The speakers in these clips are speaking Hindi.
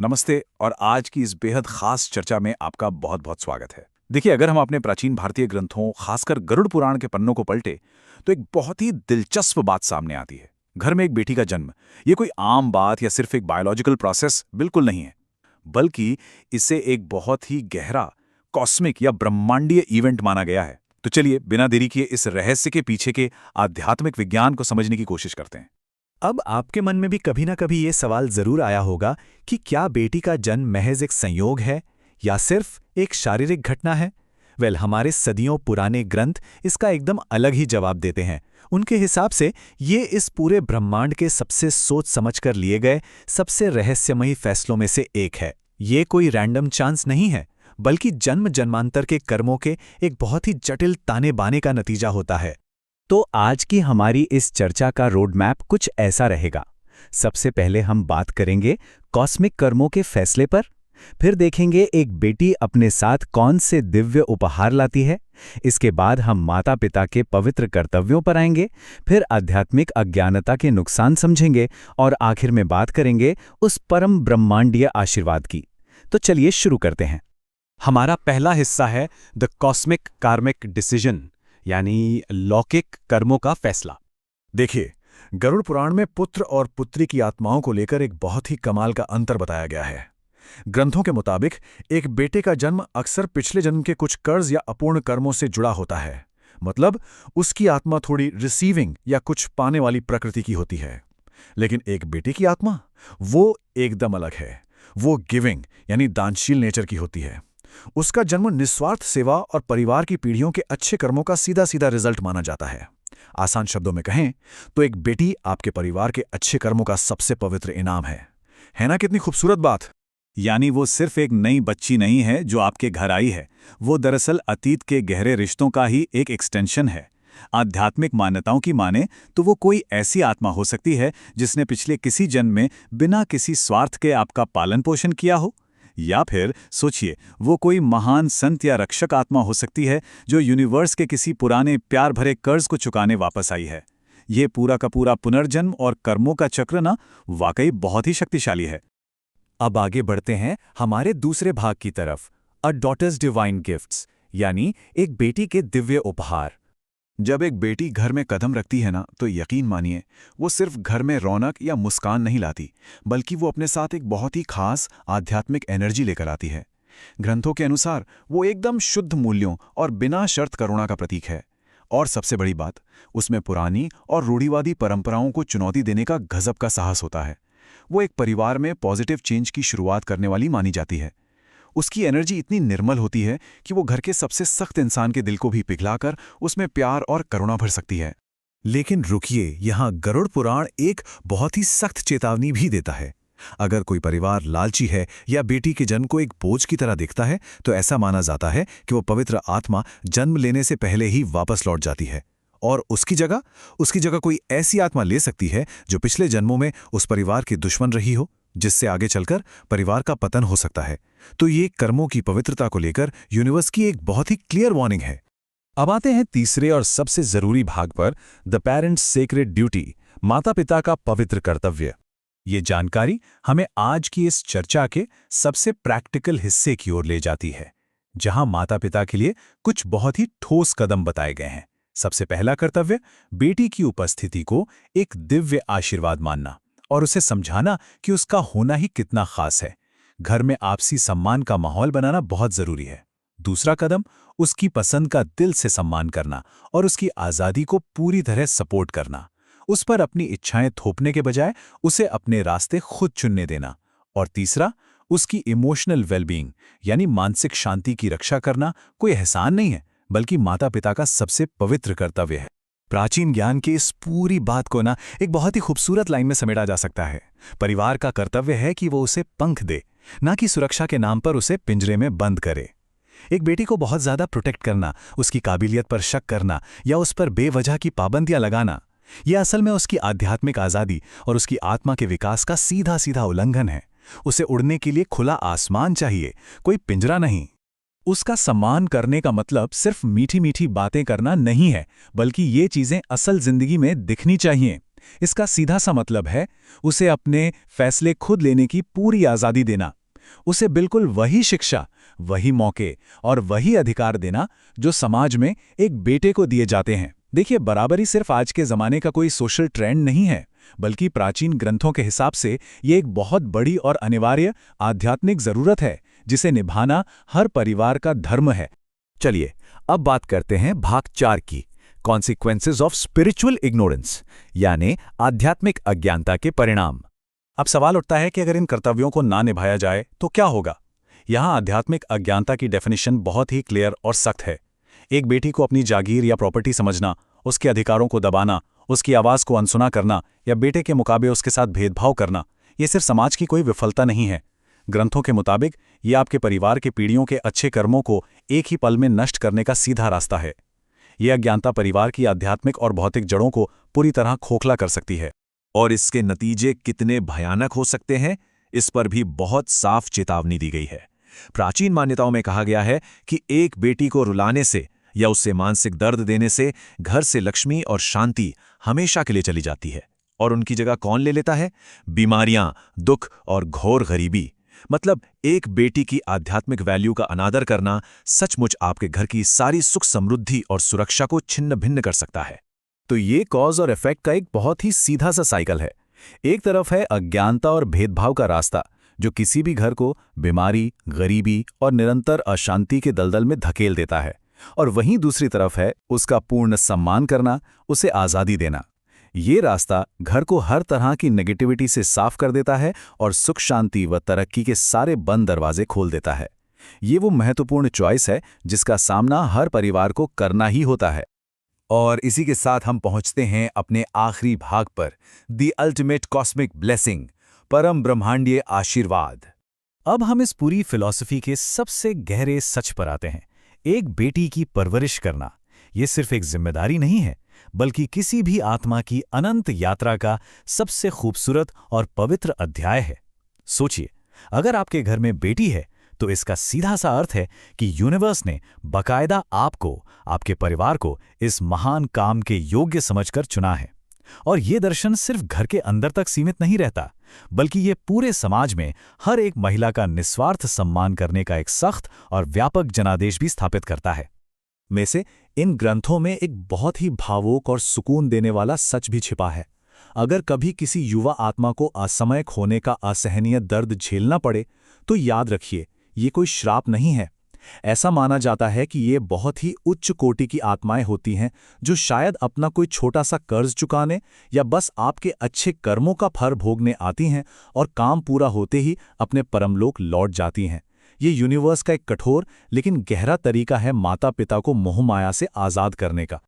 नमस्ते और आज की इस बेहद खास चर्चा में आपका बहुत बहुत स्वागत है। देखिए, अगर हम अपने प्राचीन भारतीय ग्रंथों, खासकर गरुड़ पुराण के पन्नों को पलटे, तो एक बहुत ही दिलचस्प बात सामने आती है। घर में एक बेटी का जन्म, ये कोई आम बात या सिर्फ एक बायोलॉजिकल प्रोसेस बिल्कुल नहीं है, बल्कि इसे एक बहुत ही गहरा, कॉस्मिक या ब्रह्मांडीय इवेंट माना गया है। तो चलिए, बिना देरी किए इस रहस्य के पीछे के आध्यात्मिक विज्ञान को समझने की कोशिश करते हैं। अब आपके मन में भी कभी ना कभी ये सवाल जरूर आया होगा कि क्या बेटी का जन्म महज एक संयोग है या सिर्फ एक शारीरिक घटना है। हमारे सदियों पुराने ग्रंथ इसका एकदम अलग ही जवाब देते हैं। उनके हिसाब से ये इस पूरे ब्रह्मांड के सबसे सोच समझकर लिए गए सबसे रहस्यमयी फैसलों में से एक है। ये कोई रैंडम चांस नहीं है, बल्कि जन्म जन्मांतर के कर्मों के एक बहुत ही जटिल ताने बाने का नतीजा होता है। तो आज की हमारी इस चर्चा का रोड मैप कुछ ऐसा रहेगा। सबसे पहले हम बात करेंगे कॉस्मिक कर्मों के फैसले पर, फिर देखेंगे एक बेटी अपने साथ कौन से दिव्य उपहार लाती है। इसके बाद हम माता पिता के पवित्र कर्तव्यों पर आएंगे, फिर आध्यात्मिक अज्ञानता के नुकसान समझेंगे और आखिर में बात करेंगे उस परम ब्रह्मांडीय आशीर्वाद की। तो चलिए शुरू करते हैं। हमारा पहला हिस्सा है द कॉस्मिक कार्मिक डिसीजन, यानी लौकिक कर्मों का फैसला। देखिए, गरुड़ पुराण में पुत्र और पुत्री की आत्माओं को लेकर एक बहुत ही कमाल का अंतर बताया गया है। ग्रंथों के मुताबिक एक बेटे का जन्म अक्सर पिछले जन्म के कुछ कर्ज या अपूर्ण कर्मों से जुड़ा होता है। मतलब उसकी आत्मा थोड़ी रिसीविंग या कुछ पाने वाली प्रकृति की होती है। लेकिन एक बेटी की आत्मा, वो एकदम अलग है। वो गिविंग यानी दानशील नेचर की होती है। उसका जन्म निस्वार्थ सेवा और परिवार की पीढ़ियों के अच्छे कर्मों का सीधा सीधा रिजल्ट माना जाता है। आसान शब्दों में कहें तो एक बेटी आपके परिवार के अच्छे कर्मों का सबसे पवित्र इनाम है ना? कितनी खूबसूरत बात। यानी वो सिर्फ एक नई बच्ची नहीं है जो आपके घर आई है, वो दरअसल अतीत के गहरे रिश्तों का ही एक एक्सटेंशन है। आध्यात्मिक मान्यताओं की माने तो वो कोई ऐसी आत्मा हो सकती है जिसने पिछले किसी जन्म में बिना किसी स्वार्थ के आपका पालन पोषण किया हो, या फिर सोचिए, वो कोई महान संत या रक्षक आत्मा हो सकती है जो यूनिवर्स के किसी पुराने प्यार भरे कर्ज को चुकाने वापस आई है। ये पूरा का पूरा पुनर्जन्म और कर्मों का चक्र ना वाकई बहुत ही शक्तिशाली है। अब आगे बढ़ते हैं हमारे दूसरे भाग की तरफ, अ डॉटर्स डिवाइन गिफ्ट्स, यानी एक बेटी के दिव्य उपहार। जब एक बेटी घर में कदम रखती है ना, तो यकीन मानिए वो सिर्फ घर में रौनक या मुस्कान नहीं लाती, बल्कि वो अपने साथ एक बहुत ही खास आध्यात्मिक एनर्जी लेकर आती है। ग्रंथों के अनुसार वो एकदम शुद्ध मूल्यों और बिना शर्त करुणा का प्रतीक है। और सबसे बड़ी बात, उसमें पुरानी और रूढ़िवादी परंपराओं को चुनौती देने का गजब का साहस होता है। वो एक परिवार में पॉजिटिव चेंज की शुरुआत करने वाली मानी जाती है। उसकी एनर्जी इतनी निर्मल होती है कि वो घर के सबसे सख्त इंसान के दिल को भी पिघलाकर उसमें प्यार और करुणा भर सकती है। लेकिन रुकिए, यहाँ गरुड़ पुराण एक बहुत ही सख्त चेतावनी भी देता है। अगर कोई परिवार लालची है या बेटी के जन्म को एक बोझ की तरह देखता है, तो ऐसा माना जाता है कि वो पवित्र आत्मा जन्म लेने से पहले ही वापस लौट जाती है और उसकी जगह कोई ऐसी आत्मा ले सकती है जो पिछले जन्मों में उस परिवार की दुश्मन रही हो, जिससे आगे चलकर परिवार का पतन हो सकता है। तो ये कर्मों की पवित्रता को लेकर यूनिवर्स की एक बहुत ही क्लियर वार्निंग है। अब आते हैं तीसरे और सबसे जरूरी भाग पर, द पेरेंट्स सेक्रेड ड्यूटी, माता पिता का पवित्र कर्तव्य। ये जानकारी हमें आज की इस चर्चा के सबसे प्रैक्टिकल हिस्से की ओर ले जाती है, जहां माता पिता के लिए कुछ बहुत ही ठोस कदम बताए गए हैं। सबसे पहला कर्तव्य, बेटी की उपस्थिति को एक दिव्य आशीर्वाद मानना और उसे समझाना कि उसका होना ही कितना खास है। घर में आपसी सम्मान का माहौल बनाना बहुत जरूरी है। दूसरा कदम, उसकी पसंद का दिल से सम्मान करना और उसकी आज़ादी को पूरी तरह सपोर्ट करना। उस पर अपनी इच्छाएं थोपने के बजाय उसे अपने रास्ते खुद चुनने देना। और तीसरा, उसकी इमोशनल वेलबींग यानी मानसिक शांति की रक्षा करना कोई एहसान नहीं है, बल्कि माता पिता का सबसे पवित्र कर्तव्य है। प्राचीन ज्ञान की इस पूरी बात को ना एक बहुत ही खूबसूरत लाइन में समेटा जा सकता है। परिवार का कर्तव्य है कि वो उसे पंख दे, ना कि सुरक्षा के नाम पर उसे पिंजरे में बंद करे। एक बेटी को बहुत ज्यादा प्रोटेक्ट करना, उसकी काबिलियत पर शक करना या उस पर बेवजह की पाबंदियां लगाना, यह असल में उसकी आध्यात्मिक आज़ादी और उसकी आत्मा के विकास का सीधा सीधा उल्लंघन है। उसे उड़ने के लिए खुला आसमान चाहिए, कोई पिंजरा नहीं। उसका सम्मान करने का मतलब सिर्फ मीठी मीठी बातें करना नहीं है, बल्कि ये चीजें असल जिंदगी में दिखनी चाहिए। इसका सीधा सा मतलब है उसे अपने फैसले खुद लेने की पूरी आज़ादी देना, उसे बिल्कुल वही शिक्षा, वही मौके और वही अधिकार देना जो समाज में एक बेटे को दिए जाते हैं। देखिए, बराबरी सिर्फ आज के ज़माने का कोई सोशल ट्रेंड नहीं है, बल्कि प्राचीन ग्रंथों के हिसाब से ये एक बहुत बड़ी और अनिवार्य आध्यात्मिक ज़रूरत है जिसे निभाना हर परिवार का धर्म है। चलिए अब बात करते हैं भाग 4 की, कॉन्सिक्वेंसेज ऑफ स्पिरिचुअल इग्नोरेंस, यानी आध्यात्मिक अज्ञानता के परिणाम। अब सवाल उठता है कि अगर इन कर्तव्यों को ना निभाया जाए तो क्या होगा। यहाँ आध्यात्मिक अज्ञानता की डेफिनेशन बहुत ही क्लियर और सख्त है। एक बेटी को अपनी जागीर या प्रॉपर्टी समझना, उसके अधिकारों को दबाना, उसकी आवाज़ को अनसुना करना या बेटे के मुकाबले उसके साथ भेदभाव करना, ये सिर्फ समाज की कोई विफलता नहीं है। ग्रंथों के मुताबिक ये आपके परिवार के पीढ़ियों के अच्छे कर्मों को एक ही पल में नष्ट करने का सीधा रास्ता है। ये अज्ञानता परिवार की आध्यात्मिक और भौतिक जड़ों को पूरी तरह खोखला कर सकती है। और इसके नतीजे कितने भयानक हो सकते हैं, इस पर भी बहुत साफ चेतावनी दी गई है। प्राचीन मान्यताओं में कहा गया है कि एक बेटी को रुलाने से या उससे मानसिक दर्द देने से घर से लक्ष्मी और शांति हमेशा के लिए चली जाती है। और उनकी जगह कौन ले लेता है? बीमारियां, दुख और घोर गरीबी। मतलब एक बेटी की आध्यात्मिक वैल्यू का अनादर करना सचमुच आपके घर की सारी सुख समृद्धि और सुरक्षा को छिन्न भिन्न कर सकता है। तो ये कॉज और इफेक्ट का एक बहुत ही सीधा सा साइकिल है। एक तरफ है अज्ञानता और भेदभाव का रास्ता, जो किसी भी घर को बीमारी, गरीबी और निरंतर अशांति के दलदल में धकेल देता है। और वहीं दूसरी तरफ है उसका पूर्ण सम्मान करना, उसे आज़ादी देना। ये रास्ता घर को हर तरह की नेगेटिविटी से साफ कर देता है और सुख शांति व तरक्की के सारे बंद दरवाजे खोल देता है। ये वो महत्वपूर्ण चॉइस है जिसका सामना हर परिवार को करना ही होता है। और इसी के साथ हम पहुंचते हैं अपने आखिरी भाग पर, द अल्टीमेट कॉस्मिक ब्लेसिंग, परम ब्रह्मांडीय आशीर्वाद। अब हम इस पूरी फिलॉसफी के सबसे गहरे सच पर आते हैं। एक बेटी की परवरिश करना, ये सिर्फ एक जिम्मेदारी नहीं है, बल्कि किसी भी आत्मा की अनंत यात्रा का सबसे खूबसूरत और पवित्र अध्याय है। सोचिए, अगर आपके घर में बेटी है तो इसका सीधा सा अर्थ है कि यूनिवर्स ने बकायदा आपको, आपके परिवार को इस महान काम के योग्य समझकर चुना है। और ये दर्शन सिर्फ घर के अंदर तक सीमित नहीं रहता, बल्कि ये पूरे समाज में हर एक महिला का निस्वार्थ सम्मान करने का एक सख्त और व्यापक जनादेश भी स्थापित करता है। में से इन ग्रंथों में एक बहुत ही भावुक और सुकून देने वाला सच भी छिपा है। अगर कभी किसी युवा आत्मा को असमय खोने का असहनीय दर्द झेलना पड़े तो याद रखिए, ये कोई श्राप नहीं है। ऐसा माना जाता है कि ये बहुत ही उच्च कोटि की आत्माएं होती हैं जो शायद अपना कोई छोटा सा कर्ज चुकाने या बस आपके अच्छे कर्मों का फल भोगने आती हैं और काम पूरा होते ही अपने परमलोक लौट जाती हैं। ये यूनिवर्स का एक कठोर लेकिन गहरा तरीका है माता पिता को मोहमाया से आज़ाद करने का।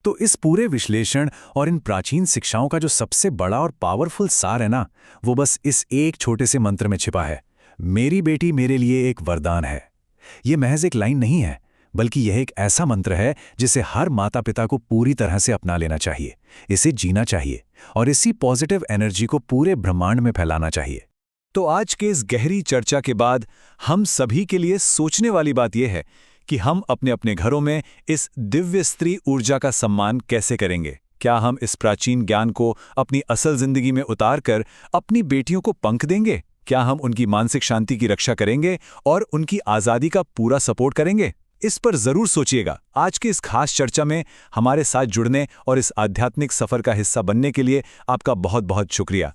तो इस पूरे विश्लेषण और इन प्राचीन शिक्षाओं का जो सबसे बड़ा और पावरफुल सार है ना, वो बस इस एक छोटे से मंत्र में छिपा है। मेरी बेटी मेरे लिए एक वरदान है। ये महज एक लाइन नहीं है, बल्कि यह एक ऐसा मंत्र है जिसे हर माता पिता को पूरी तरह से अपना लेना चाहिए, इसे जीना चाहिए और इसी पॉजिटिव एनर्जी को पूरे ब्रह्मांड में फैलाना चाहिए। तो आज के इस गहरी चर्चा के बाद हम सभी के लिए सोचने वाली बात यह है कि हम अपने अपने घरों में इस दिव्य स्त्री ऊर्जा का सम्मान कैसे करेंगे। क्या हम इस प्राचीन ज्ञान को अपनी असल जिंदगी में उतार कर अपनी बेटियों को पंख देंगे? क्या हम उनकी मानसिक शांति की रक्षा करेंगे और उनकी आज़ादी का पूरा सपोर्ट करेंगे? इस पर जरूर सोचिएगा। आज की इस खास चर्चा में हमारे साथ जुड़ने और इस आध्यात्मिक सफर का हिस्सा बनने के लिए आपका बहुत बहुत शुक्रिया।